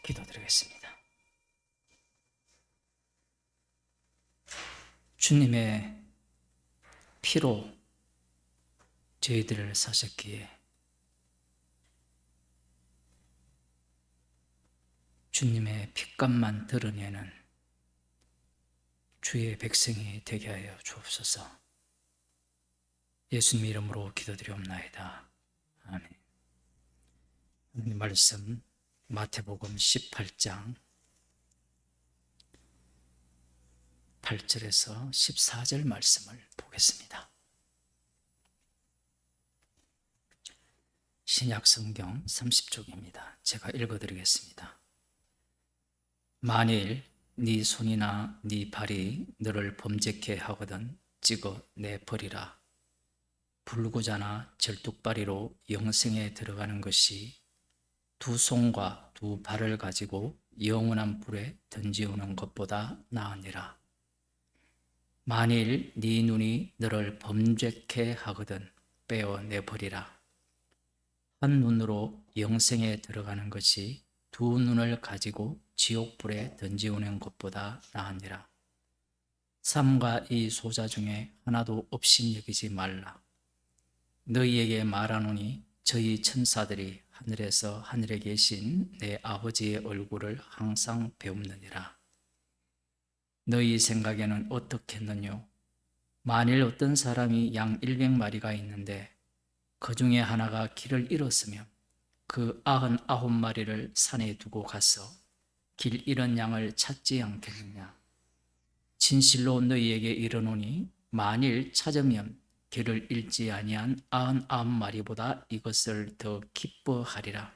기도드리겠습니다. 주님의 피로 저희들을 사셨기에 주님의 핏값만 드러내는 주의 백성이 되게 하여 주옵소서. 예수님 이름으로 기도드리옵나이다. 아멘. 하나님 말씀 마태복음 18장 8절에서 14절 말씀을 보겠습니다. 신약성경 30쪽입니다. 제가 읽어드리겠습니다. 만일 네 손이나 네 발이 너를 범죄케 하거든 찍어 내버리라. 불구자나 절뚝발이로 영생에 들어가는 것이 두 손과 두 발을 가지고 영원한 불에 던지우는 것보다 나으니라. 만일 네 눈이 너를 범죄케 하거든 빼어내버리라. 한 눈으로 영생에 들어가는 것이 두 눈을 가지고 지옥불에 던지우는 것보다 나으니라. 삼가 이 소자 중에 하나도 없인 여기지 말라. 너희에게 말하노니 저희 천사들이 하늘에서 하늘에 계신 내 아버지의 얼굴을 항상 배웁느니라. 너희 생각에는 어떻겠느뇨? 만일 어떤 사람이 양 100마리가 있는데 그 중에 하나가 길을 잃었으면 그 99마리를 산에 두고 가서 길 잃은 양을 찾지 않겠느냐? 진실로 너희에게 이르노니 만일 찾으면 길을 잃지 아니한 99마리보다 이것을 더 기뻐하리라.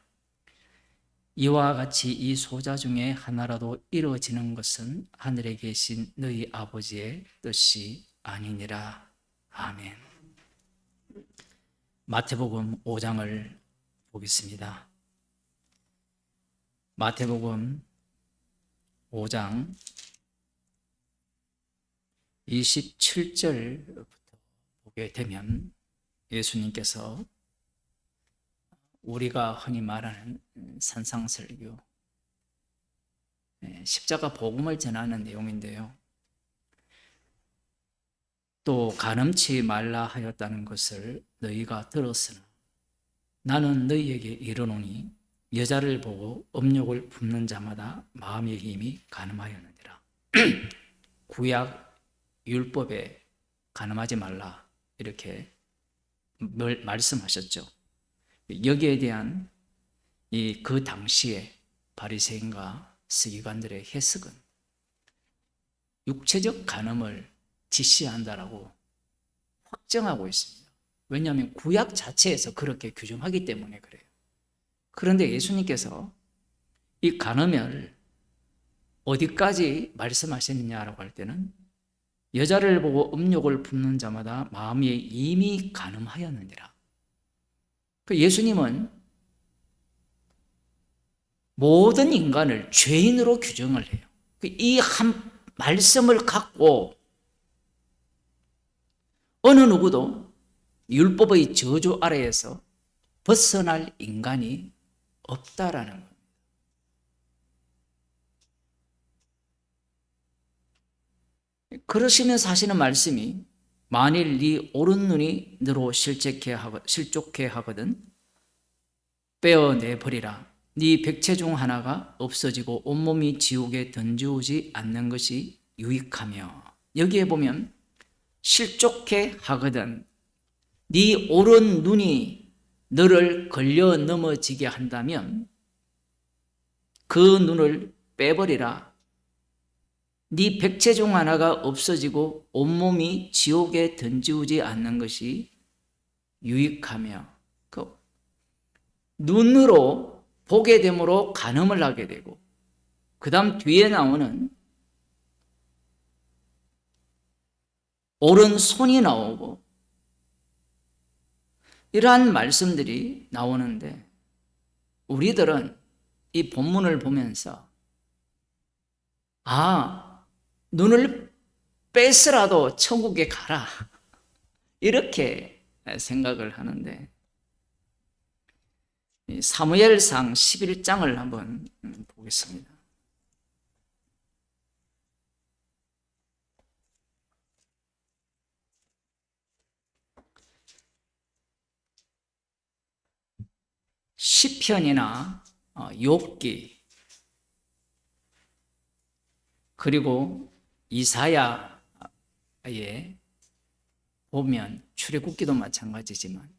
이와 같이 이 소자 중에 하나라도 이루어지는 것은 하늘에 계신 너희 아버지의 뜻이 아니니라. 아멘. 마태복음 5장을 보겠습니다. 마태복음 5장 27절부터 보게 되면 예수님께서 우리가 흔히 말하는 산상설교, 십자가 복음을 전하는 내용인데요. 또 간음치 말라 하였다는 것을 너희가 들었으나 나는 너희에게 이르노니 여자를 보고 음욕을 품는 자마다 마음의 힘이 간음하였느니라. 구약 율법에 간음하지 말라 이렇게 말씀하셨죠. 여기에 대한 그 당시에 바리새인과 서기관들의 해석은 육체적 간음을 지시한다라고 확정하고 있습니다. 왜냐하면 구약 자체에서 그렇게 규정하기 때문에 그래요. 그런데 예수님께서 이 간음을 어디까지 말씀하셨느냐라고 할 때는 여자를 보고 음욕을 품는 자마다 마음이 이미 간음하였느니라. 예수님은 모든 인간을 죄인으로 규정을 해요. 이 한 말씀을 갖고 어느 누구도 율법의 저주 아래에서 벗어날 인간이 없다라는 겁니다. 그러시면서 하시는 말씀이 만일 네 오른 눈이 너로 실족해 하거든 빼어내버리라. 네 백체 중 하나가 없어지고 온몸이 지옥에 던지우지 않는 것이 유익하며, 여기에 보면 실족해 하거든 네 오른 눈이 너를 걸려 넘어지게 한다면 그 눈을 빼버리라. 네 백체 중 하나가 없어지고 온몸이 지옥에 던지우지 않는 것이 유익하며, 그 눈으로 보게 됨으로 간음을 하게 되고, 그 다음 뒤에 나오는 오른손이 나오고, 이러한 말씀들이 나오는데 우리들은 이 본문을 보면서 눈을 뺐으라도 천국에 가라 이렇게 생각을 하는데, 사무엘상 11장을 한번 보겠습니다. 시편이나 욥기 그리고 이사야에 보면 출애굽기도 마찬가지지만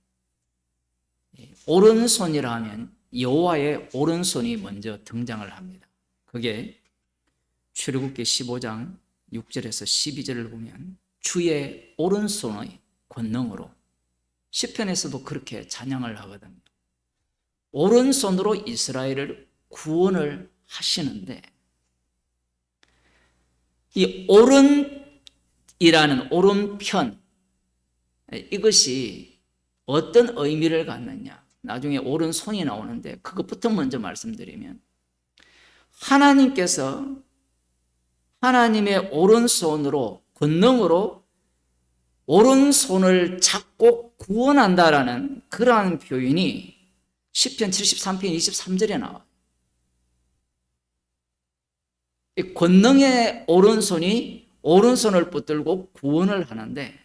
오른손이라 하면 여호와의 오른손이 먼저 등장을 합니다. 그게 출애굽기 15장 6절에서 12절을 보면 주의 오른손의 권능으로, 시편에서도 그렇게 찬양을 하거든요. 오른손으로 이스라엘을 구원을 하시는데, 이 오른이라는 오른편, 이것이 어떤 의미를 갖느냐, 나중에 오른손이 나오는데 그것부터 먼저 말씀드리면, 하나님께서 하나님의 오른손으로, 권능으로 오른손을 잡고 구원한다라는 그러한 표현이 시편 73편 23절에 나와요. 이 권능의 오른손이 오른손을 붙들고 구원을 하는데,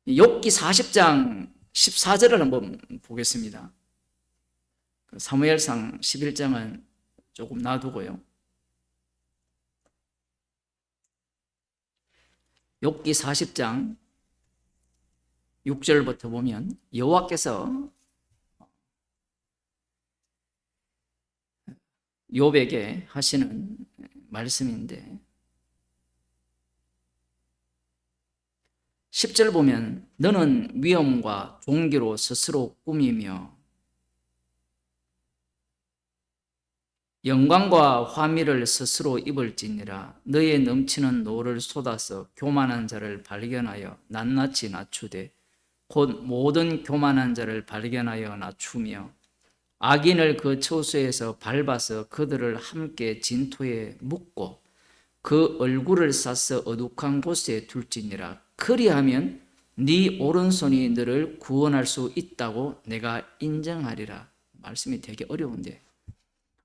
욥기 40장 14절을 한번 보겠습니다. 사무엘상 11장은 조금 놔두고요. 욥기 40장 6절부터 보면 여호와께서 욥에게 하시는 말씀인데, 10절 보면 너는 위엄과 종기로 스스로 꾸미며 영광과 화미를 스스로 입을지니라. 너의 넘치는 노를 쏟아서 교만한 자를 발견하여 낱낱이 낮추되 곧 모든 교만한 자를 발견하여 낮추며 악인을 그 처소에서 밟아서 그들을 함께 진토에 묻고 그 얼굴을 싸서 어둑한 곳에 둘지니라. 그리하면 네 오른손이 너를 구원할 수 있다고 내가 인정하리라. 말씀이 되게 어려운데,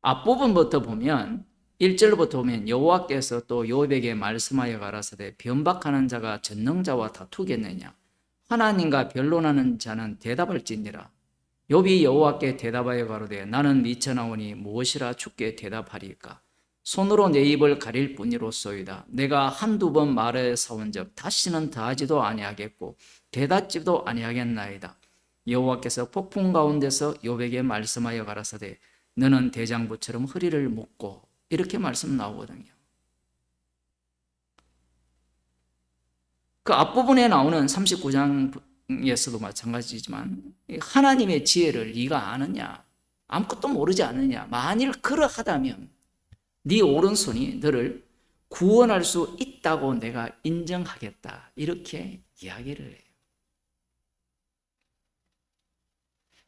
앞부분부터 보면 1절부터 보면 여호와께서 또 욥에게 말씀하여 가라사대 변박하는 자가 전능자와 다투겠느냐, 하나님과 변론하는 자는 대답할지니라. 욥이 여호와께 대답하여 가로되 나는 미쳐나오니 무엇이라 주께 대답하리까. 손으로 내 입을 가릴 뿐이로소이다. 내가 한두 번 말해 사온즉 다시는 다하지도 아니하겠고 대답지도 아니하겠나이다. 여호와께서 폭풍 가운데서 욥에게 말씀하여 가라사대 너는 대장부처럼 허리를 묶고, 이렇게 말씀 나오거든요. 그 앞부분에 나오는 39장에서도 마찬가지지만 하나님의 지혜를 네가 아느냐, 아무것도 모르지 않느냐, 만일 그러하다면 네 오른손이 너를 구원할 수 있다고 내가 인정하겠다, 이렇게 이야기를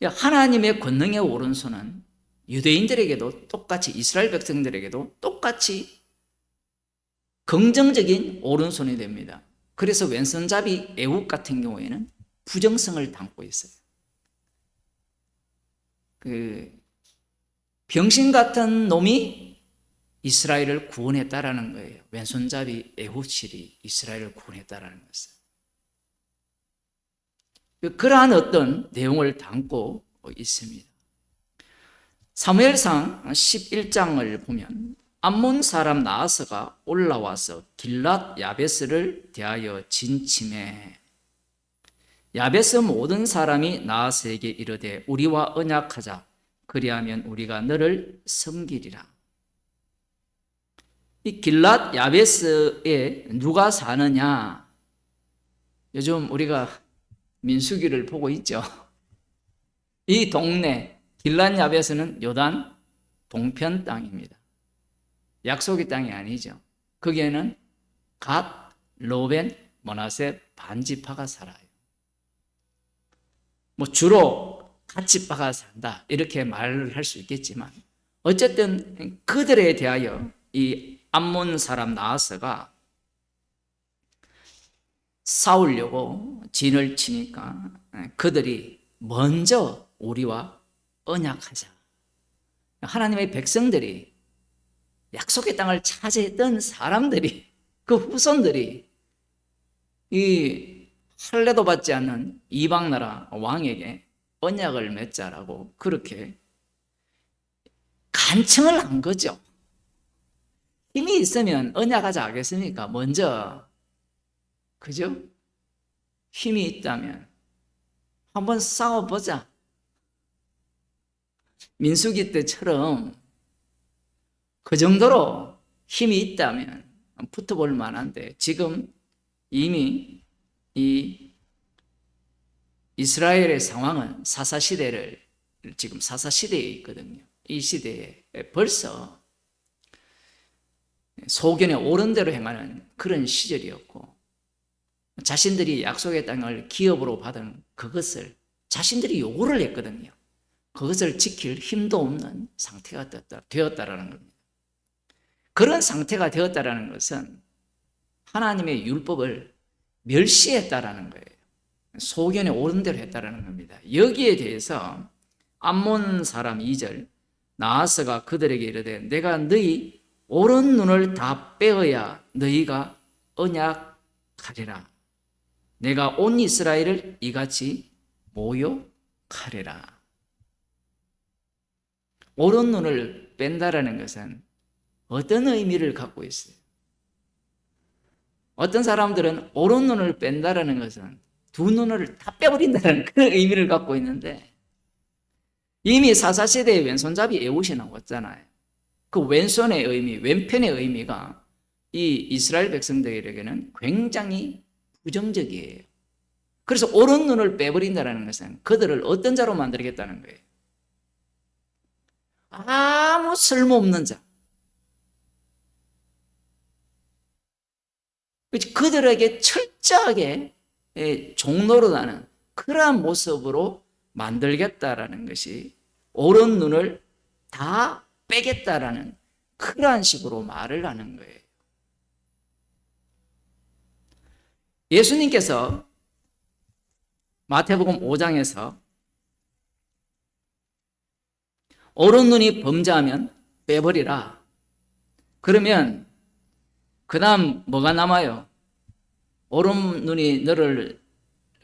해요. 하나님의 권능의 오른손은 유대인들에게도 똑같이, 이스라엘 백성들에게도 똑같이 긍정적인 오른손이 됩니다. 그래서 왼손잡이 애국 같은 경우에는 부정성을 담고 있어요. 그 병신 같은 놈이 이스라엘을 구원했다라는 거예요. 왼손잡이 에훗이 이스라엘을 구원했다라는 것은. 그러한 어떤 내용을 담고 있습니다. 사무엘상 11장을 보면 암몬 사람 나하스가 올라와서 길랏 야베스를 대하여 진침해 야베스 모든 사람이 나하스에게 이르되 우리와 언약하자. 그리하면 우리가 너를 섬기리라. 이 길랏 야베스에 누가 사느냐? 요즘 우리가 민수기를 보고 있죠. 이 동네 길랏 야베스는 요단 동편 땅입니다. 약속의 땅이 아니죠. 거기에는 갓, 로벤, 므낫세 반지파가 살아요. 뭐 주로 갓지파가 산다 이렇게 말을 할 수 있겠지만, 어쨌든 그들에 대하여 이 암몬 사람 나하스가 싸우려고 진을 치니까 그들이 먼저 우리와 언약하자. 하나님의 백성들이, 약속의 땅을 차지했던 사람들이, 그 후손들이 이 할례도 받지 않는 이방 나라 왕에게 언약을 맺자라고 그렇게 간청을 한 거죠. 힘이 있으면 언약하자 하겠습니까? 먼저. 그죠? 힘이 있다면 한번 싸워보자. 민수기 때처럼 그 정도로 힘이 있다면 붙어볼 만한데, 지금 이미 이 이스라엘의 상황은 사사시대에 있거든요. 이 시대에 벌써 소견에 옳은 대로 행하는 그런 시절이었고, 자신들이 약속의 땅을 기업으로 받은 그것을 자신들이 요구를 했거든요. 그것을 지킬 힘도 없는 상태가 되었다라는 겁니다. 그런 상태가 되었다라는 것은 하나님의 율법을 멸시했다라는 거예요. 소견에 옳은 대로 했다라는 겁니다. 여기에 대해서 암몬 사람 2절, 나아서가 그들에게 이르되 내가 너희 오른 눈을 다 빼어야 너희가 언약하리라. 내가 온 이스라엘을 이같이 모욕하리라. 오른 눈을 뺀다라는 것은 어떤 의미를 갖고 있어요? 어떤 사람들은 오른 눈을 뺀다라는 것은 두 눈을 다 빼버린다는 그런 의미를 갖고 있는데, 이미 사사시대에 왼손잡이 에봇이 나왔잖아요. 그 왼손의 의미, 왼편의 의미가 이 이스라엘 백성들에게는 굉장히 부정적이에요. 그래서 오른 눈을 빼버린다는 것은 그들을 어떤 자로 만들겠다는 거예요? 아무 쓸모없는 자. 그들에게 철저하게 종노릇하는 그러한 모습으로 만들겠다라는 것이, 오른 눈을 다 빼겠다라는 그러한 식으로 말을 하는 거예요. 예수님께서 마태복음 5장에서 오른 눈이 범죄하면 빼버리라. 그러면 그 다음 뭐가 남아요? 오른 눈이 너를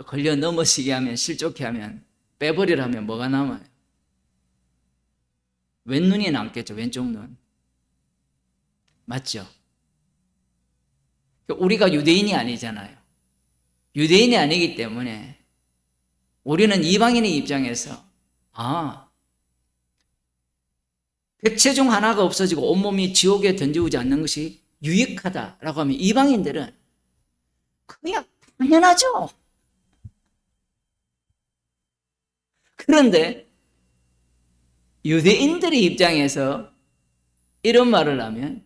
걸려 넘어지게 하면, 실족해 하면, 빼버리라면 뭐가 남아요? 왼눈이 남겠죠. 왼쪽 눈. 맞죠? 우리가 유대인이 아니잖아요. 유대인이 아니기 때문에 우리는 이방인의 입장에서 백체 중 하나가 없어지고 온몸이 지옥에 던지우지 않는 것이 유익하다라고 하면, 이방인들은 그냥 당연하죠. 그런데 유대인들의 입장에서 이런 말을 하면,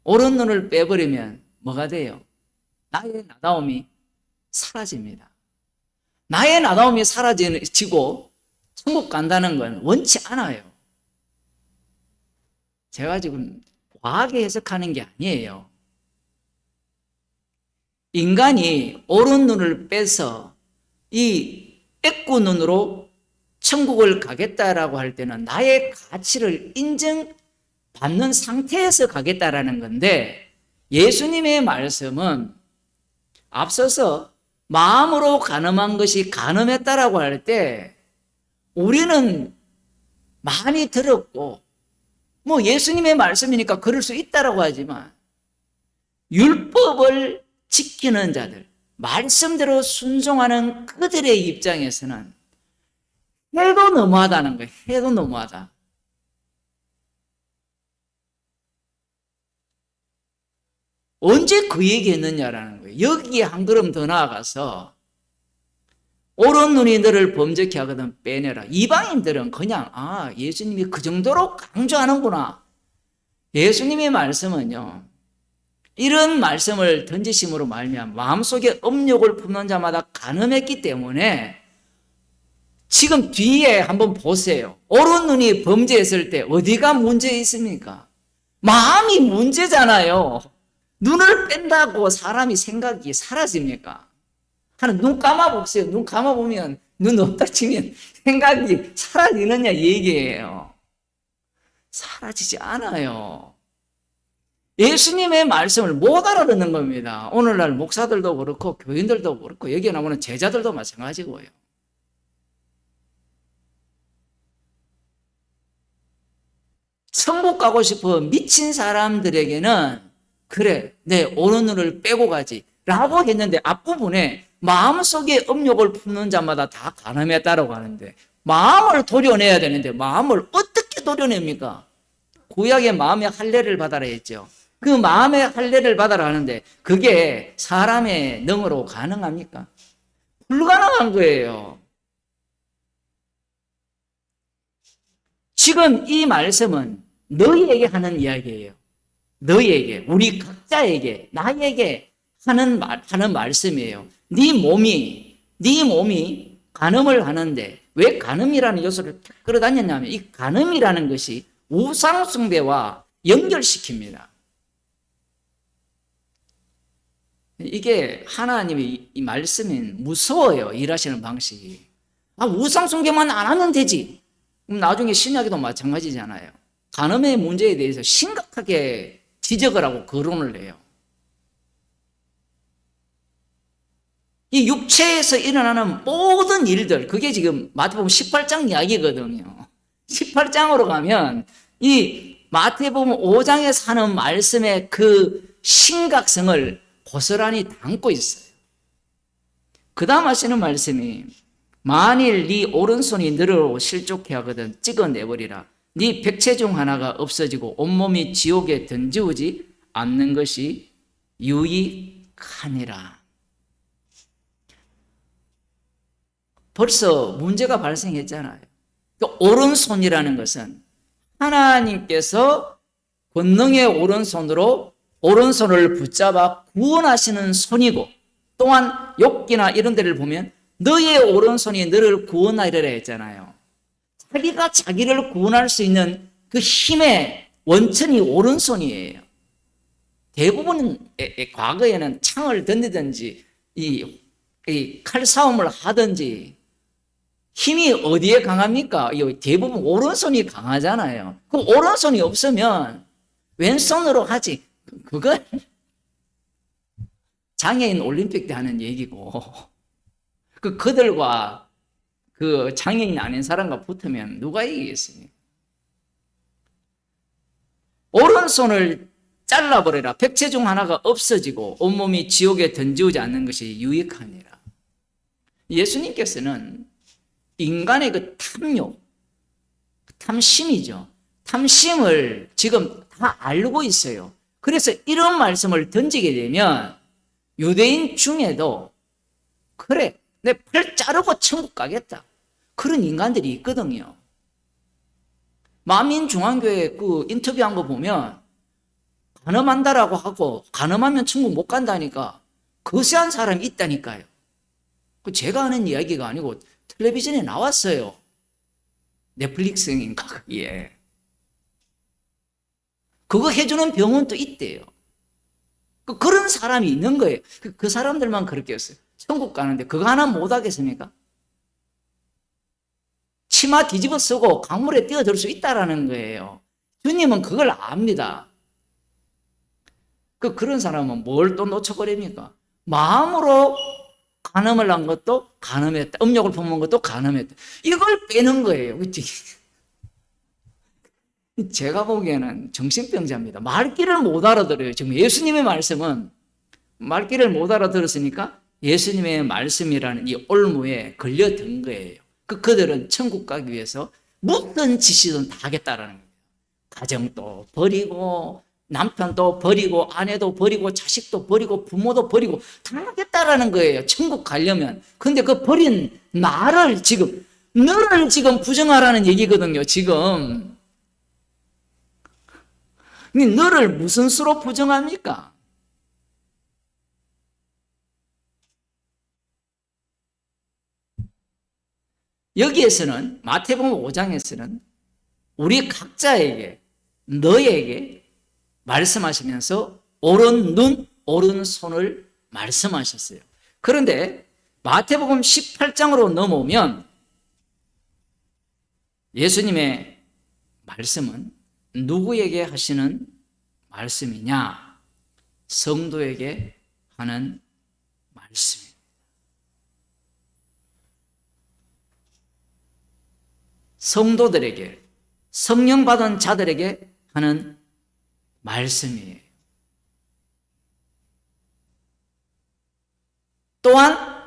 오른 눈을 빼버리면 뭐가 돼요? 나의 나다움이 사라집니다. 나의 나다움이 사라지고 천국 간다는 건 원치 않아요. 제가 지금 과하게 해석하는 게 아니에요. 인간이 오른 눈을 빼서 이 애꾸 눈으로 천국을 가겠다라고 할 때는 나의 가치를 인정받는 상태에서 가겠다라는 건데, 예수님의 말씀은 앞서서 마음으로 간음한 것이 간음했다라고 할 때 우리는 많이 들었고, 예수님의 말씀이니까 그럴 수 있다라고 하지만, 율법을 지키는 자들, 말씀대로 순종하는 그들의 입장에서는 해도 너무하다는 거예요. 해도 너무하다. 언제 그 얘기 했느냐라는 거예요. 여기에 한 걸음 더 나아가서 오른 눈이 너를 범죄케 하거든 빼내라. 이방인들은 그냥 예수님이 그 정도로 강조하는구나. 예수님의 말씀은요, 이런 말씀을 던지심으로 말미암아 마음속에 음욕을 품는 자마다 간음했기 때문에, 지금 뒤에 한번 보세요. 오른 눈이 범죄했을 때 어디가 문제 있습니까? 마음이 문제잖아요. 눈을 뺀다고 사람이 생각이 사라집니까? 눈 감아보세요. 눈 감아보면 눈 없다 치면 생각이 사라지느냐 이 얘기예요. 사라지지 않아요. 예수님의 말씀을 못 알아듣는 겁니다. 오늘날 목사들도 그렇고 교인들도 그렇고 여기에 나오는 제자들도 마찬가지고요. 천국 가고 싶어 미친 사람들에게는 그래 내 오른 눈을 빼고 가지 라고 했는데 앞부분에 마음속에 업욕을 품는 자마다 다 가늠했다라고 하는데 마음을 도려내야 되는데 마음을 어떻게 도려냅니까? 구약의 마음의 할례를 받아라 했죠. 그 마음의 할례를 받아라 하는데 그게 사람의 능으로 가능합니까? 불가능한 거예요. 지금 이 말씀은 너희에게 하는 이야기예요. 너희에게, 우리 각자에게, 나에게 하는 말씀이에요. 네 몸이 간음을 하는데 왜 간음이라는 요소를 끌어다녔냐면 이 간음이라는 것이 우상숭배와 연결시킵니다. 이게 하나님의 이 말씀이 무서워요. 일하시는 방식이. 우상숭배만 안 하면 되지. 그럼 나중에 신약에도 마찬가지잖아요. 간음의 문제에 대해서 심각하게 지적을 하고 거론을 해요. 이 육체에서 일어나는 모든 일들, 그게 지금 마태복음 18장 이야기거든요. 18장으로 가면 이 마태복음 5장에서 하는 말씀의 그 심각성을 고스란히 담고 있어요. 그 다음 하시는 말씀이 만일 네 오른손이 너를 실족해 하거든 찍어내버리라. 네 백체 중 하나가 없어지고 온몸이 지옥에 던지우지 않는 것이 유익하니라. 벌써 문제가 발생했잖아요. 오른손이라는 것은 하나님께서 권능의 오른손으로 오른손을 붙잡아 구원하시는 손이고 또한 욥기나 이런 데를 보면 너의 오른손이 너를 구원하리라 했잖아요. 자기가 자기를 구원할 수 있는 그 힘의 원천이 오른손이에요. 대부분 과거에는 창을 던지든지 이 칼싸움을 하든지 힘이 어디에 강합니까? 대부분 오른손이 강하잖아요. 그 오른손이 없으면 왼손으로 하지. 그건 장애인 올림픽 때 하는 얘기고 그들과 그 장애인 아닌 사람과 붙으면 누가 이기겠습니까? 오른손을 잘라버려라. 백체 중 하나가 없어지고 온몸이 지옥에 던지우지 않는 것이 유익하니라. 예수님께서는 인간의 그 탐욕, 탐심이죠. 탐심을 지금 다 알고 있어요. 그래서 이런 말씀을 던지게 되면 유대인 중에도 그래, 내 팔 자르고 천국 가겠다. 그런 인간들이 있거든요. 만민중앙교회 그 인터뷰한 거 보면 간음한다라고 하고 간음하면 천국 못 간다니까 거세한 사람이 있다니까요. 제가 하는 이야기가 아니고 텔레비전에 나왔어요. 넷플릭스인가 거기에. 그거 해주는 병원도 있대요. 그런 사람이 있는 거예요. 그 사람들만 그렇게 했어요. 천국 가는데 그거 하나 못 하겠습니까? 치마 뒤집어 쓰고 강물에 뛰어들 수 있다라는 거예요. 주님은 그걸 압니다. 그런 사람은 뭘 또 놓쳐버립니까? 마음으로 간음을 한 것도 간음했다. 음욕을 품은 것도 간음했다. 이걸 빼는 거예요. 제가 보기에는 정신병자입니다. 말귀를 못 알아들어요. 지금 예수님의 말씀은 말귀를 못 알아들었으니까 예수님의 말씀이라는 이 올무에 걸려든 거예요. 그들은 천국 가기 위해서 무슨 짓이든 다 하겠다라는 거예요. 가정도 버리고 남편도 버리고 아내도 버리고 자식도 버리고 부모도 버리고 다 하겠다라는 거예요. 천국 가려면. 근데 그 버린 나를 지금 너를 지금 부정하라는 얘기거든요. 지금 너를 무슨 수로 부정합니까? 여기에서는 마태복음 5장에서는 우리 각자에게 너에게 말씀하시면서 오른 눈, 오른 손을 말씀하셨어요. 그런데 마태복음 18장으로 넘어오면 예수님의 말씀은 누구에게 하시는 말씀이냐? 성도에게 하는 말씀입니다. 성도들에게, 성령 받은 자들에게 하는 말씀이에요. 또한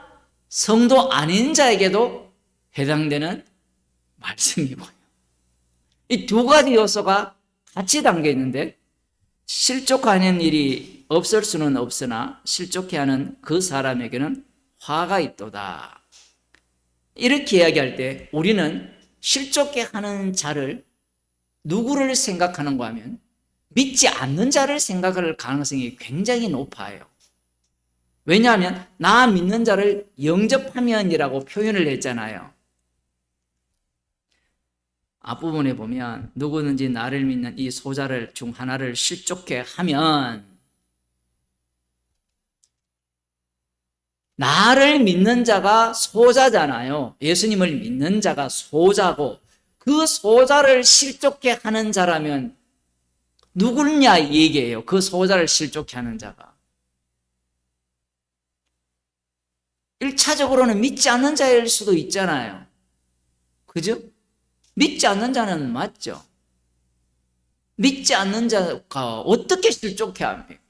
성도 아닌 자에게도 해당되는 말씀이고요. 이 두 가지 요소가 같이 담겨 있는데 실족하는 일이 없을 수는 없으나 실족해 하는 그 사람에게는 화가 있도다. 이렇게 이야기할 때 우리는 실족해 하는 자를 누구를 생각하는가 하면 믿지 않는 자를 생각할 가능성이 굉장히 높아요. 왜냐하면 나 믿는 자를 영접하면이라고 표현을 했잖아요. 앞부분에 보면 누구든지 나를 믿는 이 소자를 중 하나를 실족해 하면, 나를 믿는 자가 소자잖아요. 예수님을 믿는 자가 소자고 그 소자를 실족해 하는 자라면 누구냐 이 얘기예요. 그 소자를 실족해 하는 자가 1차적으로는 믿지 않는 자일 수도 있잖아요. 그죠? 믿지 않는 자는 맞죠. 믿지 않는 자가 어떻게 실족해 합니까?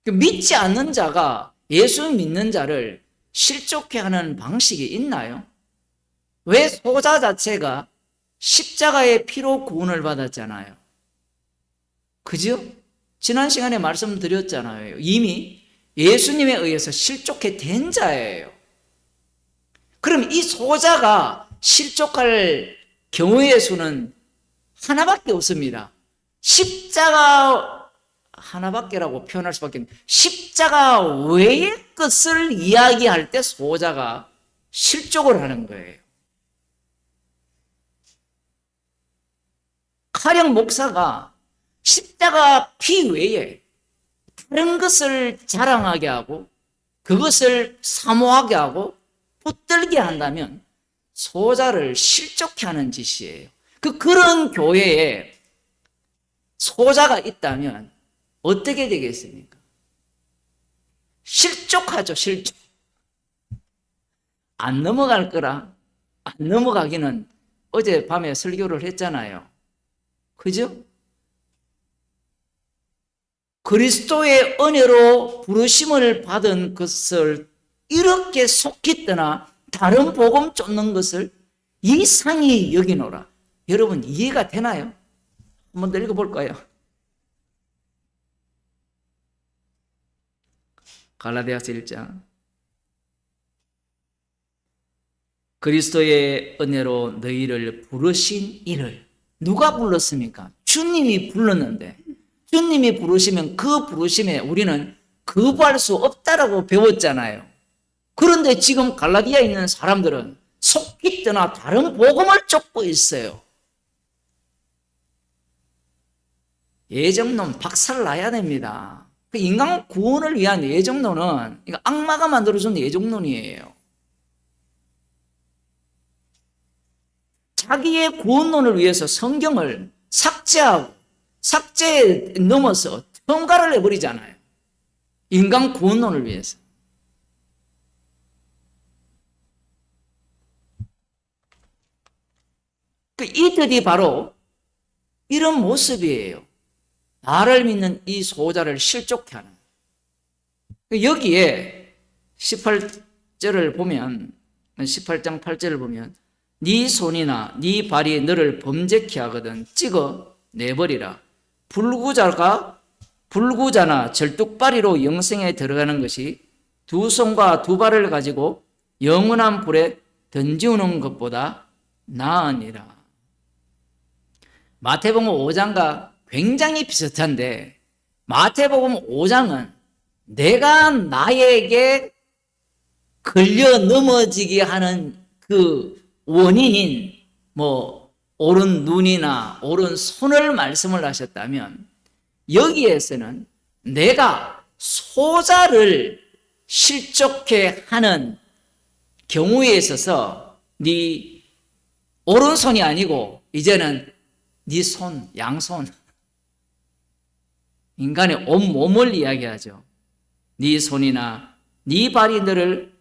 믿지 않는 자가 예수 믿는 자를 실족해 하는 방식이 있나요? 왜 소자 자체가 십자가의 피로 구원을 받았잖아요. 그죠? 지난 시간에 말씀드렸잖아요. 이미 예수님에 의해서 실족해 된 자예요. 그럼 이 소자가 실족할 경우의 수는 하나밖에 없습니다. 십자가 하나밖에라고 표현할 수밖에 없습니다. 십자가 외의 것을 이야기할 때 소자가 실족을 하는 거예요. 가령 목사가 십자가 피 외에 다른 것을 자랑하게 하고 그것을 사모하게 하고 붙들게 한다면 소자를 실족해 하는 짓이에요. 그런 교회에 소자가 있다면 어떻게 되겠습니까? 실족하죠, 실족. 안 넘어갈 거라. 안 넘어가기는 어젯밤에 설교를 했잖아요. 그죠? 그리스도의 은혜로 부르심을 받은 것을 이렇게 속히 떠나 다른 복음 쫓는 것을 이상히 여기노라. 여러분 이해가 되나요? 한번 더 읽어볼까요? 갈라디아서 1장. 그리스도의 은혜로 너희를 부르신 이를 누가 불렀습니까? 주님이 불렀는데 주님이 부르시면 그 부르심에 우리는 거부할 수 없다라고 배웠잖아요. 그런데 지금 갈라디아에 있는 사람들은 속히 떠나 다른 복음을 쫓고 있어요. 예정론 박살 나야 됩니다. 그 인간 구원을 위한 예정론은 이거 악마가 만들어준 예정론이에요. 자기의 구원론을 위해서 성경을 삭제에 넘어서 첨가를 해버리잖아요. 인간 구원론을 위해서. 이들이 바로 이런 모습이에요. 나를 믿는 이 소자를 실족해 하는. 여기에 18절을 보면, 18장 8절을 보면 네 손이나 네 발이 너를 범죄케 하거든 찍어 내버리라. 불구자나 절뚝발이로 영생에 들어가는 것이 두 손과 두 발을 가지고 영원한 불에 던지우는 것보다 나으니라. 마태복음 5장과 굉장히 비슷한데 마태복음 5장은 내가 나에게 걸려 넘어지게 하는 그 원인인 오른 눈이나 오른 손을 말씀을 하셨다면 여기에서는 내가 소자를 실족해 하는 경우에 있어서 네 오른손이 아니고 이제는 네 손, 양손, 인간의 온몸을 이야기하죠. 네 손이나 네 발이 너를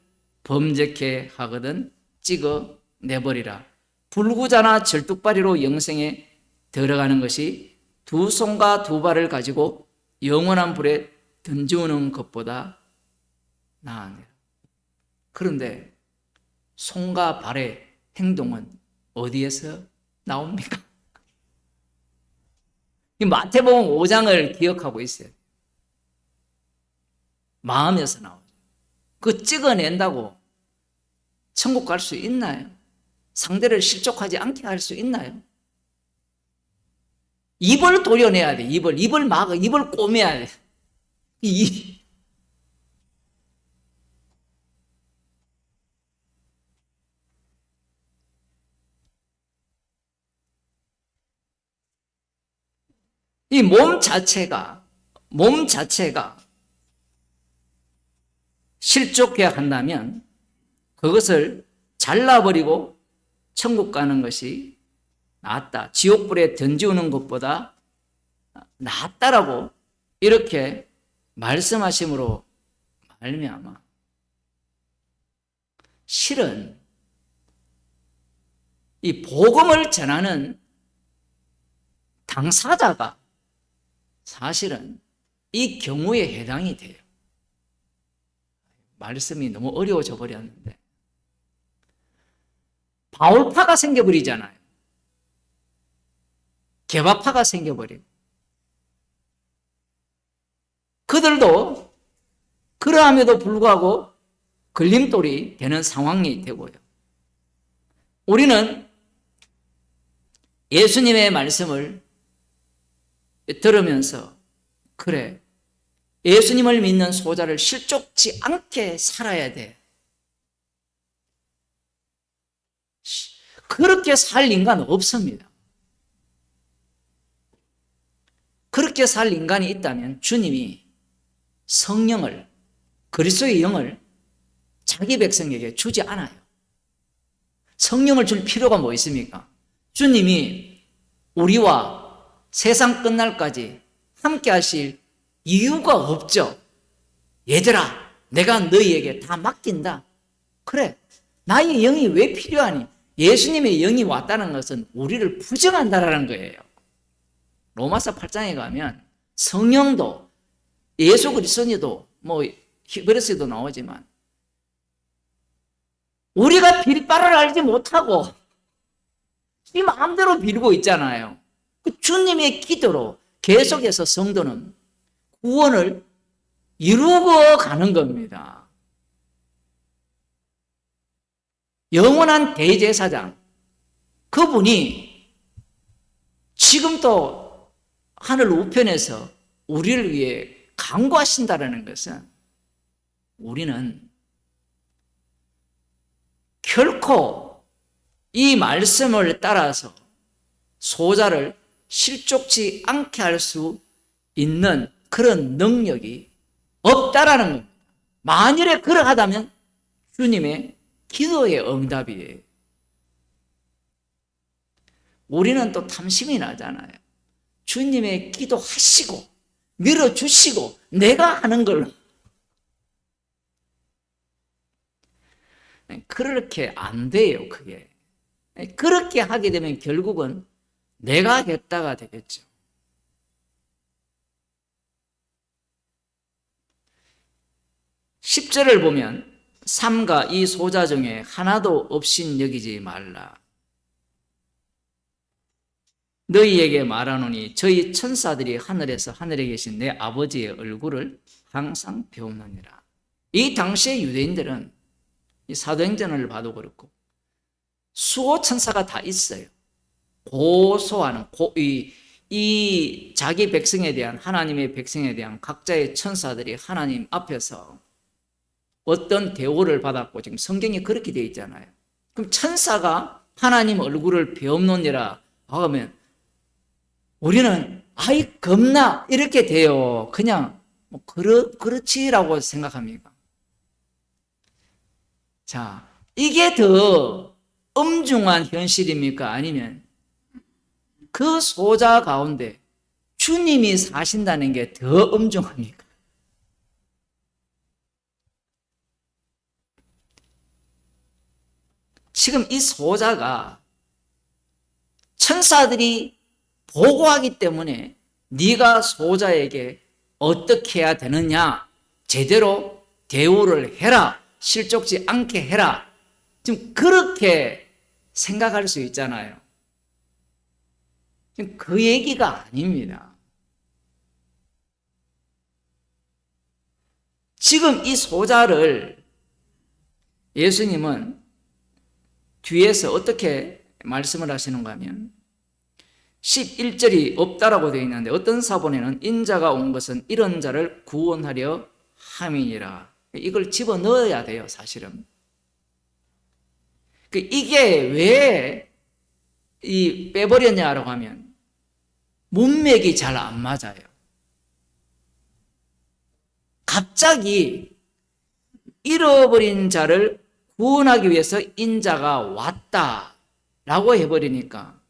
범죄케 하거든 찍어 내버리라. 불구자나 절뚝발이로 영생에 들어가는 것이 두 손과 두 발을 가지고 영원한 불에 던지우는 것보다 나으니라. 그런데 손과 발의 행동은 어디에서 나옵니까? 이 마태복음 5장을 기억하고 있어요. 마음에서 나오죠. 그거 찍어낸다고 천국 갈 수 있나요? 상대를 실족하지 않게 할 수 있나요? 입을 도려내야 돼. 입을 막아. 입을 꼬매야 돼. 이 몸 자체가 실족해야 한다면 그것을 잘라버리고 천국 가는 것이 낫다. 지옥불에 던지우는 것보다 낫다라고 이렇게 말씀하심으로 말미암아 실은 이 복음을 전하는 당사자가 사실은 이 경우에 해당이 돼요. 말씀이 너무 어려워져 버렸는데 바울파가 생겨버리잖아요. 개바파가 생겨버리고 그들도 그러함에도 불구하고 걸림돌이 되는 상황이 되고요. 우리는 예수님의 말씀을 들으면서 그래, 예수님을 믿는 소자를 실족지 않게 살아야 돼. 그렇게 살 인간은 없습니다. 그렇게 살 인간이 있다면 주님이 성령을, 그리스도의 영을 자기 백성에게 주지 않아요. 성령을 줄 필요가 뭐 있습니까? 주님이 우리와 세상 끝날까지 함께 하실 이유가 없죠. 얘들아, 내가 너희에게 다 맡긴다. 그래, 나의 영이 왜 필요하니? 예수님의 영이 왔다는 것은 우리를 부정한다라는 거예요. 로마서 8장에 가면 성령도 예수 그리스도도 히브리서에도 나오지만 우리가 빌 바를 알지 못하고 이 마음대로 빌고 있잖아요. 그 주님의 기도로 계속해서 성도는 구원을 이루고 가는 겁니다. 영원한 대제사장, 그분이 지금도 하늘 우편에서 우리를 위해 간구하신다는 것은 우리는 결코 이 말씀을 따라서 소자를 실족치 않게 할 수 있는 그런 능력이 없다라는 겁니다. 만일에 그러하다면 주님의 기도의 응답이에요. 우리는 또 탐심이 나잖아요. 주님의 기도하시고 밀어주시고 내가 하는 걸로. 그렇게 안 돼요. 그게 그렇게 하게 되면 결국은 내가 했다가 되겠죠. (10절을) 보면 삼가 이 소자 중에 하나도 없인 여기지 말라. 너희에게 말하노니 저희 천사들이 하늘에 계신 내 아버지의 얼굴을 항상 배우느니라. 이 당시의 유대인들은 이 사도행전을 봐도 그렇고 수호 천사가 다 있어요. 고소하는 이 자기 백성에 대한, 하나님의 백성에 대한 각자의 천사들이 하나님 앞에서 어떤 대우를 받았고 지금 성경에 그렇게 되어 있잖아요. 그럼 천사가 하나님 얼굴을 배움노니라 하면 우리는 아이 겁나 이렇게 돼요. 그냥 그렇지라고 생각합니까? 자, 이게 더 엄중한 현실입니까? 아니면 그 소자 가운데 주님이 사신다는 게 더 엄중합니까? 지금 이 소자가 천사들이 보고하기 때문에 네가 소자에게 어떻게 해야 되느냐, 제대로 대우를 해라, 실족지 않게 해라, 지금 그렇게 생각할 수 있잖아요. 지금 그 얘기가 아닙니다. 지금 이 소자를 예수님은 뒤에서 어떻게 말씀을 하시는가 하면 11절이 없다라고 되어 있는데 어떤 사본에는 인자가 온 것은 이런 자를 구원하려 함이니라. 이걸 집어넣어야 돼요, 사실은. 이게 왜 빼버렸냐라고 하면 문맥이 잘 안 맞아요. 갑자기 잃어버린 자를 구원하기 위해서 인자가 왔다라고 해버리니까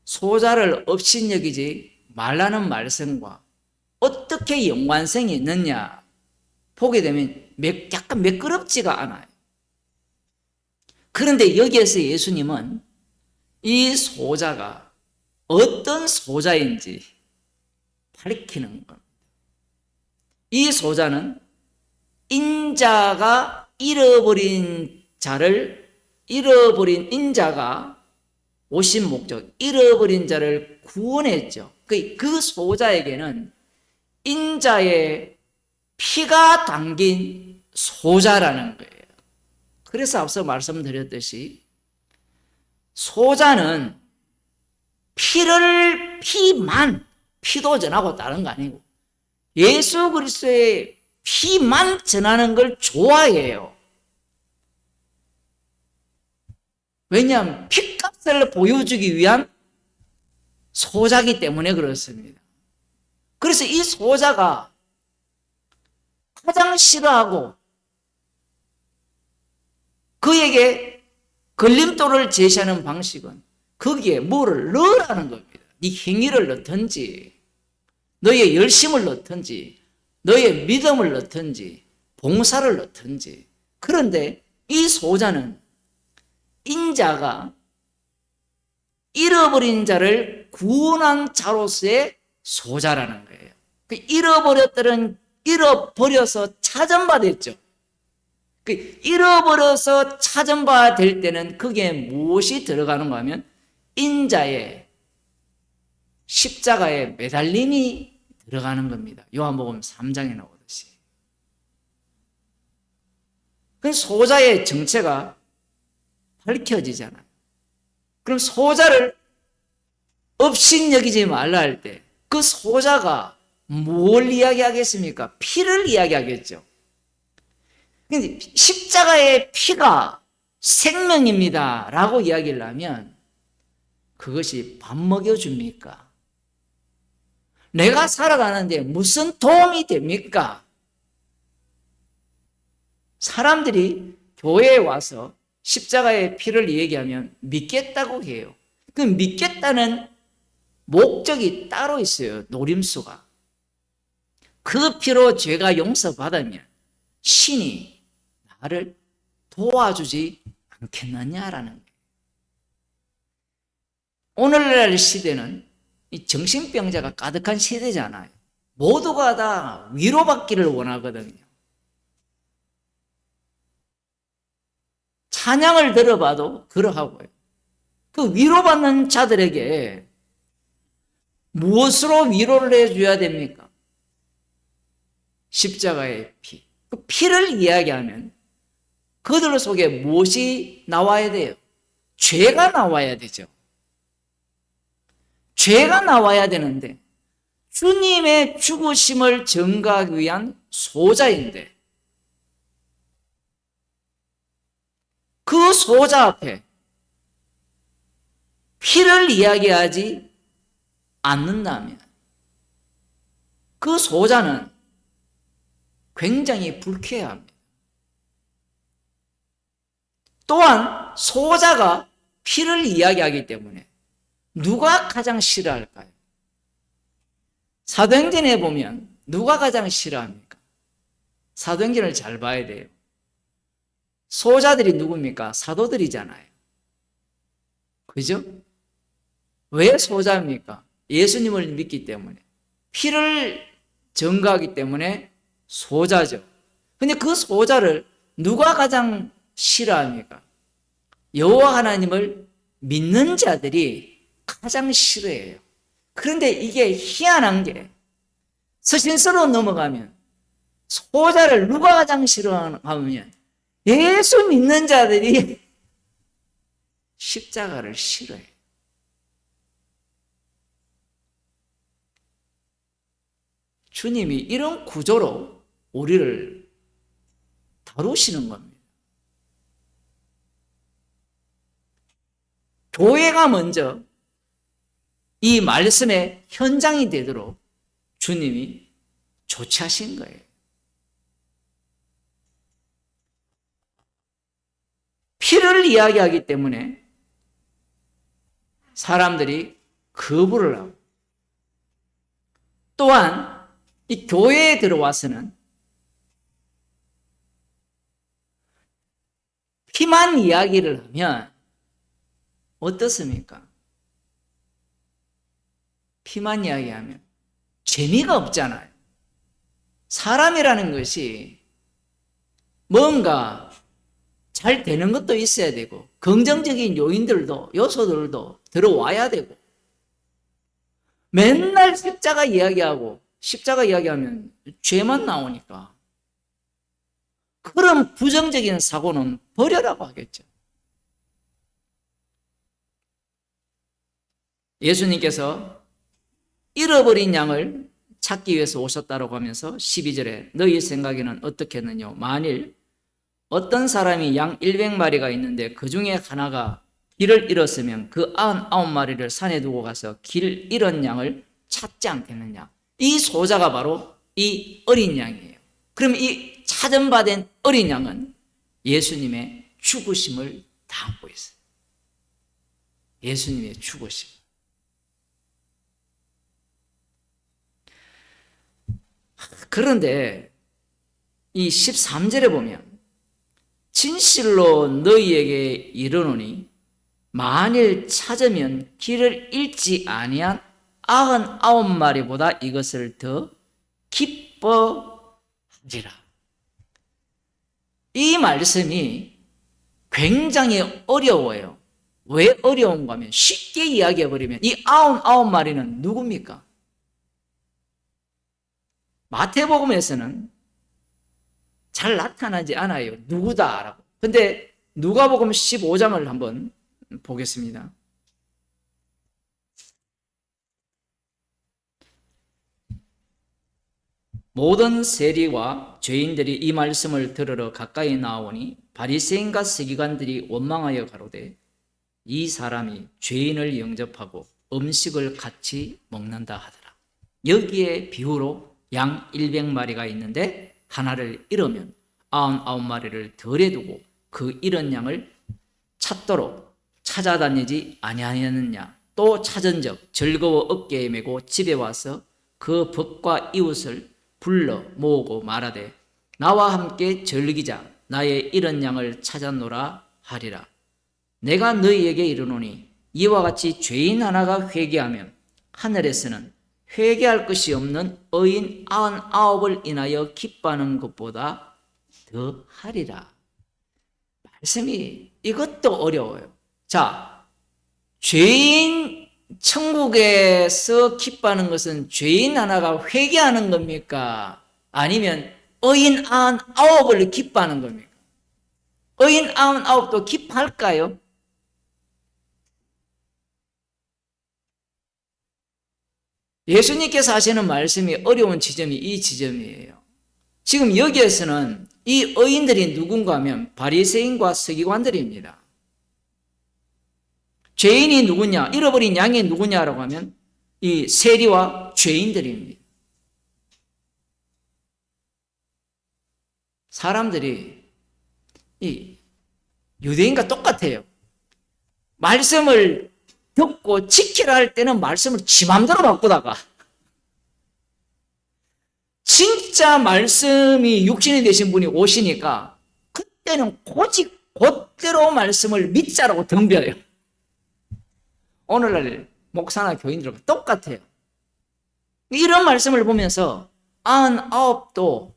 소자를 업신여기지 말라는 말씀과 어떻게 연관성이 있느냐 보게 되면 약간 매끄럽지가 않아요. 그런데 여기에서 예수님은 이 소자가 어떤 소자인지 밝히는 겁니다. 이 소자는 인자가 잃어버린 인자가 오신 목적, 잃어버린 자를 구원했죠. 그 소자에게는 인자의 피가 담긴 소자라는 거예요. 그래서 앞서 말씀드렸듯이 소자는 피도 전하고 다른 거 아니고 예수 그리스도의 피만 전하는 걸 좋아해요. 왜냐하면 피값을 보여주기 위한 소자기 때문에 그렇습니다. 그래서 이 소자가 가장 싫어하고 그에게 걸림돌을 제시하는 방식은 거기에 뭐를 넣으라는 겁니다. 네 행위를 넣든지 너의 열심을 넣든지 너의 믿음을 넣든지 봉사를 넣든지. 그런데 이 소자는 인자가 잃어버린 자를 구원한 자로서의 소자라는 거예요. 잃어버려서 찾은받았죠. 잃어버려서 찾은바 될 때는 그게 무엇이 들어가는가 하면 인자의 십자가에 매달림이 들어가는 겁니다. 요한복음 3장에 나오듯이. 그 소자의 정체가 밝혀지잖아요. 그럼 소자를 업신여기지 말라 할 때 그 소자가 뭘 이야기하겠습니까? 피를 이야기하겠죠. 근데 십자가의 피가 생명입니다 라고 이야기를 하면 그것이 밥 먹여줍니까? 내가 살아가는데 무슨 도움이 됩니까? 사람들이 교회에 와서 십자가의 피를 얘기하면 믿겠다고 해요. 그 믿겠다는 목적이 따로 있어요. 노림수가. 그 피로 죄가 용서받으면 신이 나를 도와주지 않겠느냐라는 거예요. 오늘날 시대는 이 정신병자가 가득한 시대잖아요. 모두가 다 위로받기를 원하거든요. 찬양을 들어봐도 그러하고요. 그 위로받는 자들에게 무엇으로 위로를 해줘야 됩니까? 십자가의 피. 그 피를 이야기하면 그들 속에 무엇이 나와야 돼요? 죄가 나와야 되죠. 죄가 나와야 되는데 주님의 죽으심을 증거하기 위한 소자인데 그 소자 앞에 피를 이야기하지 않는다면 그 소자는 굉장히 불쾌합니다. 또한 소자가 피를 이야기하기 때문에 누가 가장 싫어할까요? 사도행전에 보면 누가 가장 싫어합니까? 사도행전을 잘 봐야 돼요. 소자들이 누굽니까? 사도들이잖아요. 그죠? 왜 소자입니까? 예수님을 믿기 때문에. 피를 증거하기 때문에 소자죠. 근데 그 소자를 누가 가장 싫어합니까? 여호와 하나님을 믿는 자들이 가장 싫어해요. 그런데 이게 희한한 게 서신서로 넘어가면 소자를 누가 가장 싫어하면 예수 믿는 자들이 십자가를 싫어해요. 주님이 이런 구조로 우리를 다루시는 겁니다. 교회가 먼저 이 말씀의 현장이 되도록 주님이 조치하신 거예요. 피를 이야기하기 때문에 사람들이 거부를 하고, 또한 이 교회에 들어와서는 피만 이야기를 하면 어떻습니까? 피만 이야기하면 재미가 없잖아요. 사람이라는 것이 뭔가 잘 되는 것도 있어야 되고 긍정적인 요소들도 들어와야 되고, 맨날 십자가 이야기하면 죄만 나오니까 그런 부정적인 사고는 버려라고 하겠죠. 예수님께서 잃어버린 양을 찾기 위해서 오셨다고 하면서 12절에 너희 생각에는 어떻게 했느냐? 만일 어떤 사람이 양 100마리가 있는데 그 중에 하나가 길을 잃었으면 그 99마리를 산에 두고 가서 길 잃은 양을 찾지 않겠느냐? 이 소자가 바로 이 어린 양이에요. 그럼 이 찾은바된 어린 양은 예수님의 죽으심을 담고 있어요. 예수님의 죽으심. 그런데 이 13절에 보면 진실로 너희에게 이르노니 만일 찾으면 길을 잃지 아니한 99마리보다 이것을 더 기뻐하리라. 이 말씀이 굉장히 어려워요. 왜 어려운가 하면 쉽게 이야기해버리면 이 99마리는 누굽니까? 마태복음에서는 잘 나타나지 않아요. 누구다라고. 근데 누가복음 15장을 한번 보겠습니다. 모든 세리와 죄인들이 이 말씀을 들으러 가까이 나오니 바리새인과 서기관들이 원망하여 가로되 이 사람이 죄인을 영접하고 음식을 같이 먹는다 하더라. 여기에 비유로 양 100마리가 있는데 하나를 잃으면 99마리를 덜에 두고 그 잃은 양을 찾도록 찾아다니지 아니하였느냐. 또 찾은 적 즐거워 어깨에 메고 집에 와서 그 벗과 이웃을 불러 모으고 말하되 나와 함께 즐기자. 나의 잃은 양을 찾았노라 하리라. 내가 너희에게 이르노니 이와 같이 죄인 하나가 회개하면 하늘에서는 회개할 것이 없는 의인 99을 인하여 기뻐하는 것보다 더 하리라. 말씀이 이것도 어려워요. 자, 죄인 천국에서 기뻐하는 것은 죄인 하나가 회개하는 겁니까? 아니면 의인 99을 기뻐하는 겁니까? 의인 99도 기뻐할까요? 예수님께서 하시는 말씀이 어려운 지점이 이 지점이에요. 지금 여기에서는 이 의인들이 누군가 하면 바리새인과 서기관들입니다. 죄인이 누구냐? 잃어버린 양이 누구냐라고 하면 이 세리와 죄인들입니다. 사람들이 이 유대인과 똑같아요. 말씀을 듣고 지키라 할 때는 말씀을 지 맘대로 바꾸다가 진짜 말씀이 육신이 되신 분이 오시니까 그때는 고집 곧대로 말씀을 믿자라고 덤벼요. 오늘날 목사나 교인들과 똑같아요. 이런 말씀을 보면서 99도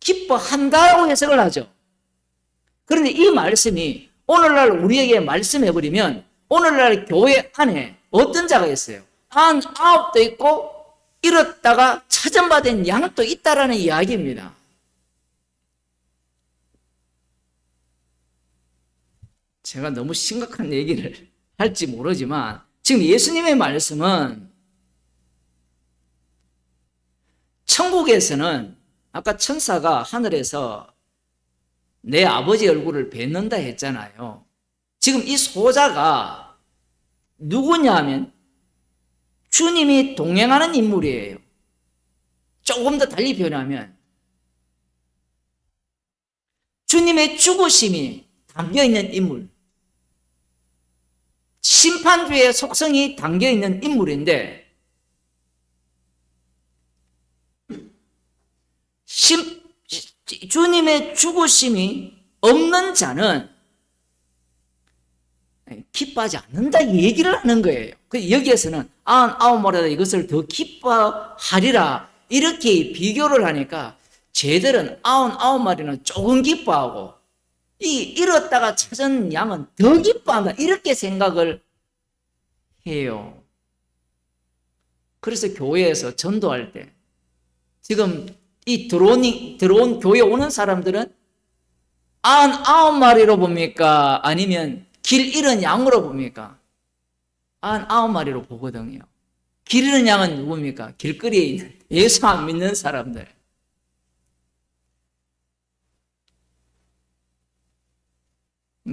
기뻐한다고 해석을 하죠. 그런데 이 말씀이 오늘날 우리에게 말씀해버리면 오늘날 교회 안에 어떤 자가 있어요? 99도 있고 잃었다가 찾아받은 양도 있다라는 이야기입니다. 제가 너무 심각한 얘기를 할지 모르지만 지금 예수님의 말씀은 천국에서는 아까 천사가 하늘에서 내 아버지 얼굴을 뵙는다 했잖아요. 지금 이 소자가 누구냐 하면 주님이 동행하는 인물이에요. 조금 더 달리 표현하면 주님의 죽으심이 담겨있는 인물, 심판주의 속성이 담겨있는 인물인데 주님의 죽으심이 없는 자는 기뻐하지 않는다 얘기를 하는 거예요. 여기에서는 99마리다 이것을 더 기뻐하리라 이렇게 비교를 하니까 쟤들은 99마리는 조금 기뻐하고 이 잃었다가 찾은 양은 더 기뻐한다 이렇게 생각을 해요. 그래서 교회에서 전도할 때 지금 이 들어온 교회 오는 사람들은 99마리로 봅니까? 아니면 길 잃은 양으로 봅니까? 99마리로 보거든요. 길 잃은 양은 누굽니까? 길거리에 있는 예수 안 믿는 사람들.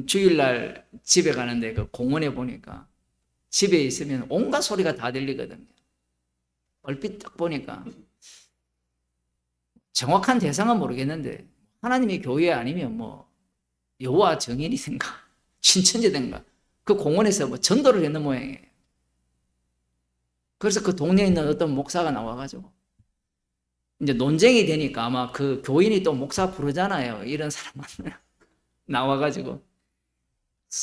주일날 집에 가는데 그 공원에 보니까 집에 있으면 온갖 소리가 다 들리거든요. 얼핏 딱 보니까 정확한 대상은 모르겠는데 하나님의 교회 아니면 뭐 여호와 정인이든가 신천지든가 그 공원에서 뭐 전도를 했는 모양이에요. 그래서 그 동네에 있는 어떤 목사가 나와가지고 이제 논쟁이 되니까 아마 그 교인이 또 목사 부르잖아요. 이런 사람만 나와가지고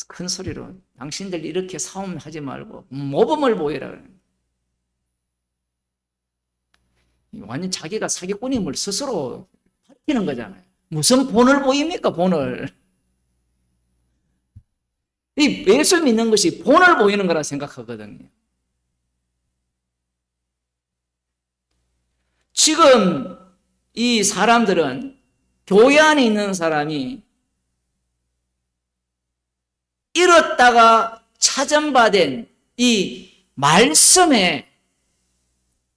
큰 소리로 당신들 이렇게 싸움하지 말고 모범을 보이라. 완전 자기가 사기꾼임을 스스로 밝히는 거잖아요. 무슨 본을 보입니까, 본을? 이 예수 믿는 것이 본을 보이는 거라 생각하거든요. 지금 이 사람들은 교회 안에 있는 사람이 잃었다가 찾음받은 이 말씀의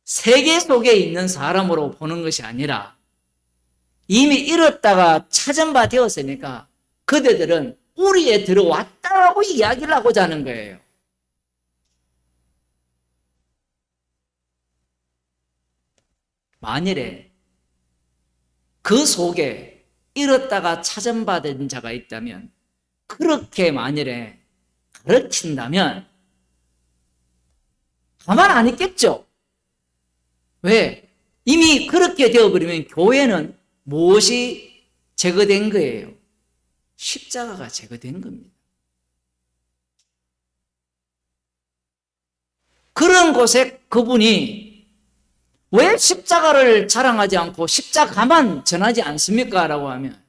세계 속에 있는 사람으로 보는 것이 아니라 이미 잃었다가 찾은 바 되었으니까 그대들은 우리에 들어왔다고 이야기를 하고자 하는 거예요. 만일에 그 속에 잃었다가 찾은 바 된 자가 있다면 그렇게 만일에 가르친다면 가만 안 있겠죠. 왜? 이미 그렇게 되어버리면 교회는 무엇이 제거된 거예요? 십자가가 제거된 겁니다. 그런 곳에 그분이 왜 십자가를 자랑하지 않고 십자가만 전하지 않습니까? 라고 하면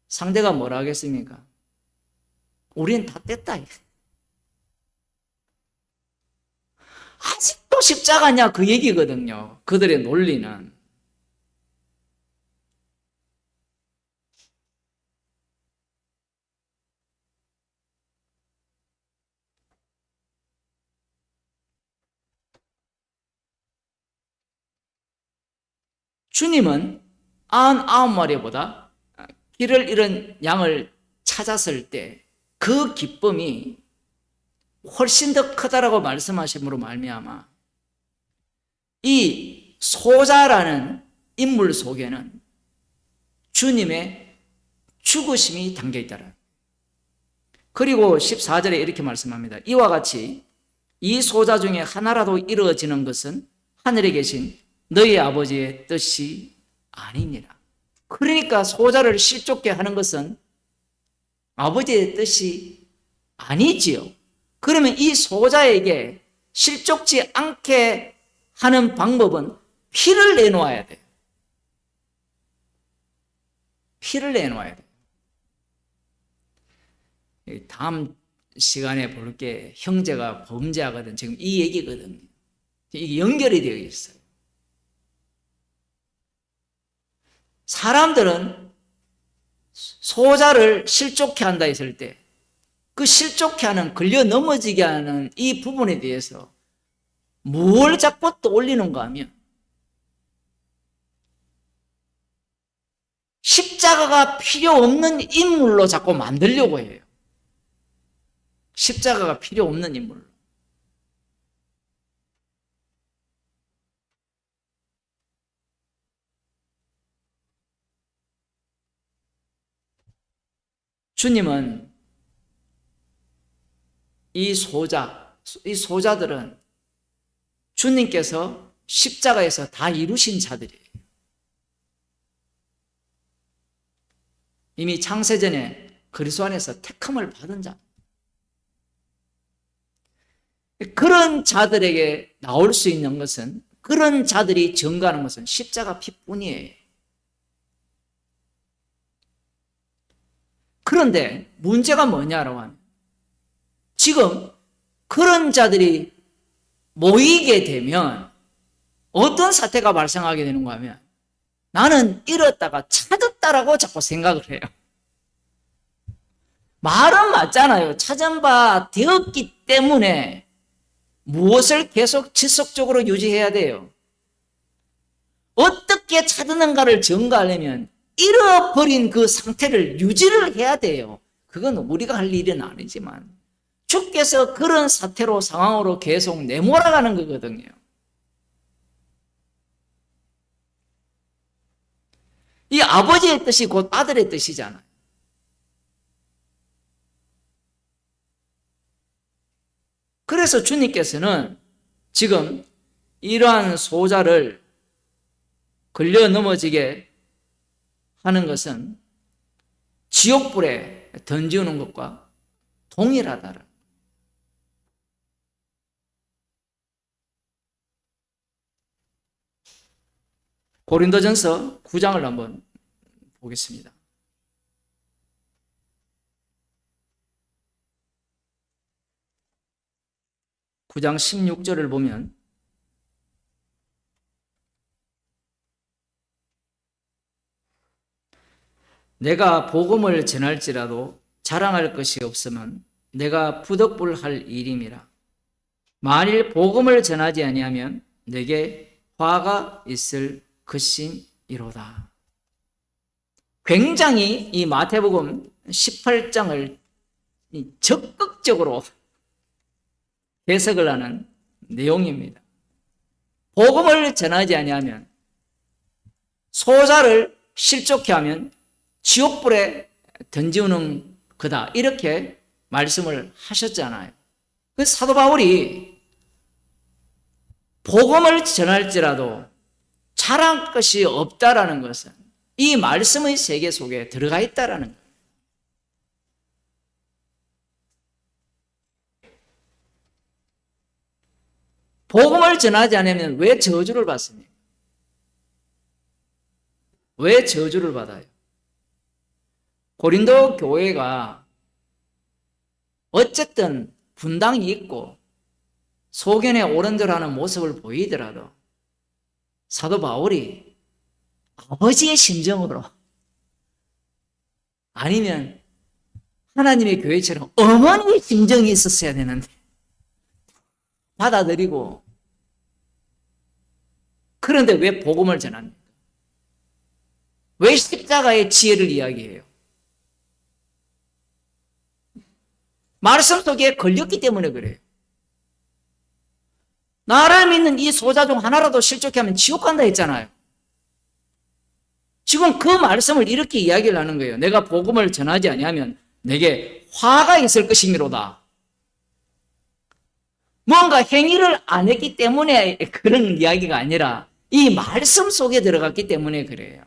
상대가 뭐라 하겠습니까? 우리는 다 뗐다. 아직도 십자가냐 그 얘기거든요. 그들의 논리는. 주님은 99마리보다 길을 잃은 양을 찾았을 때 그 기쁨이 훨씬 더 크다라고 말씀하심으로 말미암아 이 소자라는 인물 속에는 주님의 죽으심이 담겨 있다라. 그리고 14절에 이렇게 말씀합니다. 이와 같이 이 소자 중에 하나라도 이루어지는 것은 하늘에 계신 너희 아버지의 뜻이 아니니라. 그러니까 소자를 실족케 하는 것은 아버지의 뜻이 아니지요. 그러면 이 소자에게 실족지 않게 하는 방법은 피를 내놓아야 돼요. 피를 내놓아야 돼요. 다음 시간에 볼 게 형제가 범죄하거든. 지금 이 얘기거든요. 이게 연결이 되어 있어요. 사람들은 소자를 실족케 한다 했을 때 그 실족케 하는, 걸려 넘어지게 하는 이 부분에 대해서 뭘 자꾸 떠올리는가 하면 십자가가 필요 없는 인물로 자꾸 만들려고 해요. 십자가가 필요 없는 인물로. 주님은 이 소자들은 주님께서 십자가에서 다 이루신 자들이에요. 이미 창세전에 그리스도 안에서 택함을 받은 자. 그런 자들에게 나올 수 있는 것은, 그런 자들이 증거하는 것은 십자가 피뿐이에요. 그런데 문제가 뭐냐라고 하면 지금 그런 자들이 모이게 되면 어떤 사태가 발생하게 되는가 하면 나는 잃었다가 찾았다라고 자꾸 생각을 해요. 말은 맞잖아요. 찾은 바 되었기 때문에 무엇을 계속 지속적으로 유지해야 돼요? 어떻게 찾았는가를 증거하려면 잃어버린 그 상태를 유지를 해야 돼요. 그건 우리가 할 일은 아니지만 주께서 그런 사태로, 상황으로 계속 내몰아가는 거거든요. 이 아버지의 뜻이 곧 아들의 뜻이잖아요. 그래서 주님께서는 지금 이러한 소자를 걸려 넘어지게 하는 것은 지옥불에 던지는 것과 동일하다라. 고린도전서 9장을 한번 보겠습니다. (9장 16절을) 보면 내가 복음을 전할지라도 자랑할 것이 없으면 내가 부득불할 일임이라. 만일 복음을 전하지 아니하면 내게 화가 있을 것이미로다. 굉장히 이 마태복음 18장을 적극적으로 해석을 하는 내용입니다. 복음을 전하지 아니하면, 소자를 실족케 하면 지옥불에 던지우는 거다, 이렇게 말씀을 하셨잖아요. 그 사도 바울이 복음을 전할지라도 자랑할 것이 없다라는 것은 이 말씀의 세계 속에 들어가 있다라는 거예요. 복음을 전하지 않으면 왜 저주를 받습니까? 왜 저주를 받아요? 고린도 교회가 어쨌든 분당이 있고 소견에 오른절하는 모습을 보이더라도 사도 바울이 아버지의 심정으로, 아니면 하나님의 교회처럼 어머니의 심정이 있었어야 되는데 받아들이고, 그런데 왜 복음을 전합니까? 왜 십자가의 지혜를 이야기해요? 말씀 속에 걸렸기 때문에 그래요. 나를 믿는 이 소자 중 하나라도 실족해 하면 지옥 간다 했잖아요. 지금 그 말씀을 이렇게 이야기를 하는 거예요. 내가 복음을 전하지 아니하면 내게 화가 있을 것이미로다. 뭔가 행위를 안 했기 때문에 그런 이야기가 아니라 이 말씀 속에 들어갔기 때문에 그래요.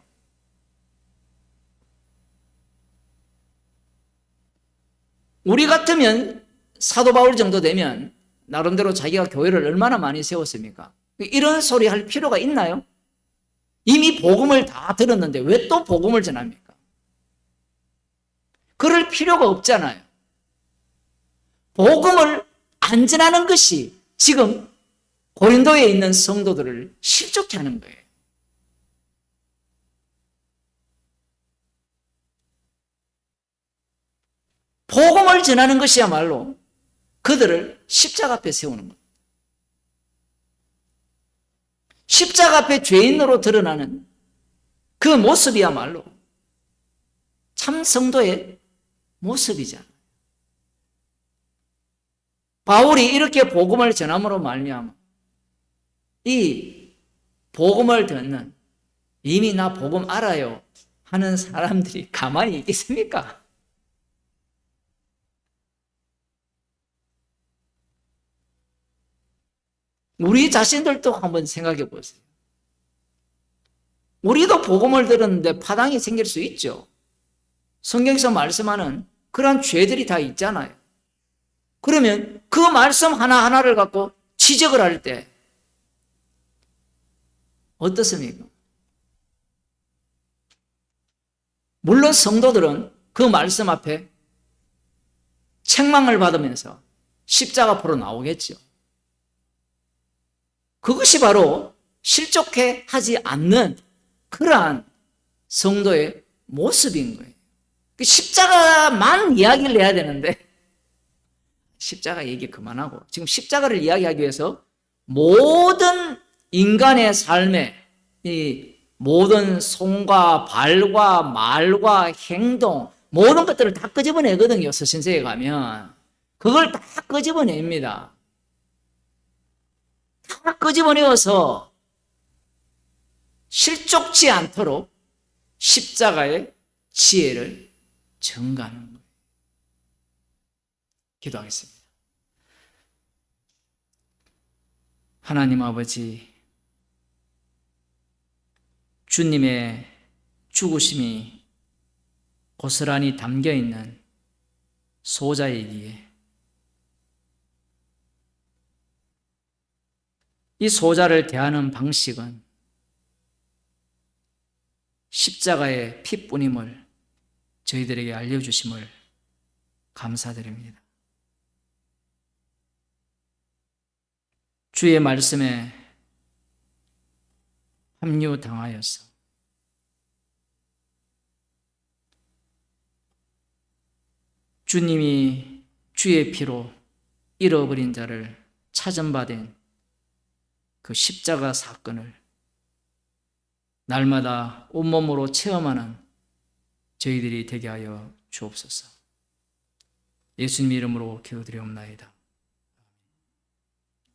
우리 같으면 사도 바울 정도 되면 나름대로 자기가 교회를 얼마나 많이 세웠습니까? 이런 소리 할 필요가 있나요? 이미 복음을 다 들었는데 왜 또 복음을 전합니까? 그럴 필요가 없잖아요. 복음을 안 전하는 것이 지금 고린도에 있는 성도들을 실족케 하는 거예요. 복음을 전하는 것이야말로 그들을 십자가 앞에 세우는 것. 십자가 앞에 죄인으로 드러나는 그 모습이야말로 참 성도의 모습이잖아요. 바울이 이렇게 복음을 전함으로 말미암아 이 복음을 듣는 이미 나 복음 알아요 하는 사람들이 가만히 있겠습니까? 우리 자신들도 한번 생각해 보세요. 우리도 복음을 들었는데 파당이 생길 수 있죠. 성경에서 말씀하는 그런 죄들이 다 있잖아요. 그러면 그 말씀 하나하나를 갖고 지적을 할 때 어떻습니까? 물론 성도들은 그 말씀 앞에 책망을 받으면서 십자가 앞으로 나오겠죠. 그것이 바로 실족해 하지 않는 그러한 성도의 모습인 거예요. 십자가만 이야기를 해야 되는데 십자가 얘기 그만하고 지금 십자가를 이야기하기 위해서 모든 인간의 삶에 이 모든 손과 발과 말과 행동 모든 것들을 다 끄집어내거든요. 서신서에 가면 그걸 다 끄집어냅니다. 다 끄집어내어서 실족지 않도록 십자가의 지혜를 증가하는 거예요. 기도하겠습니다. 하나님 아버지, 주님의 죽으심이 고스란히 담겨있는 소자이기에 이 소자를 대하는 방식은 십자가의 피뿌림을 저희들에게 알려주심을 감사드립니다. 주의 말씀에 합류당하여서 주님이 주의 피로 잃어버린 자를 찾음받은 그 십자가 사건을 날마다 온몸으로 체험하는 저희들이 되게 하여 주옵소서. 예수님 이름으로 기도드리옵나이다.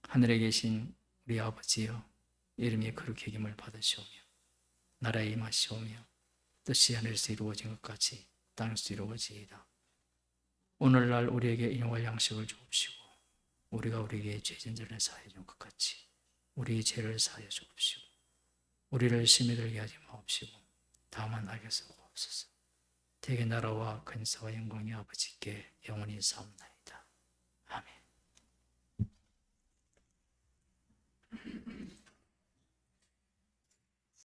하늘에 계신 우리 아버지여, 이름이 거룩히 여김을 받으시오며 나라에 임하시오며 뜻이 하늘에서 이루어진 것 같이 땅에서 이루어지이다. 오늘날 우리에게 일용할 양식을 주옵시고 우리가 우리에게 죄진 자를 사하여 준 것 같이 우리의 죄를 사하여 주옵시고 우리를 시험에 들게 하지 마옵시고 다만 악에서 구하옵소서. 대개 나라와 근사와 영광이 아버지께 영원히 사옵나이다.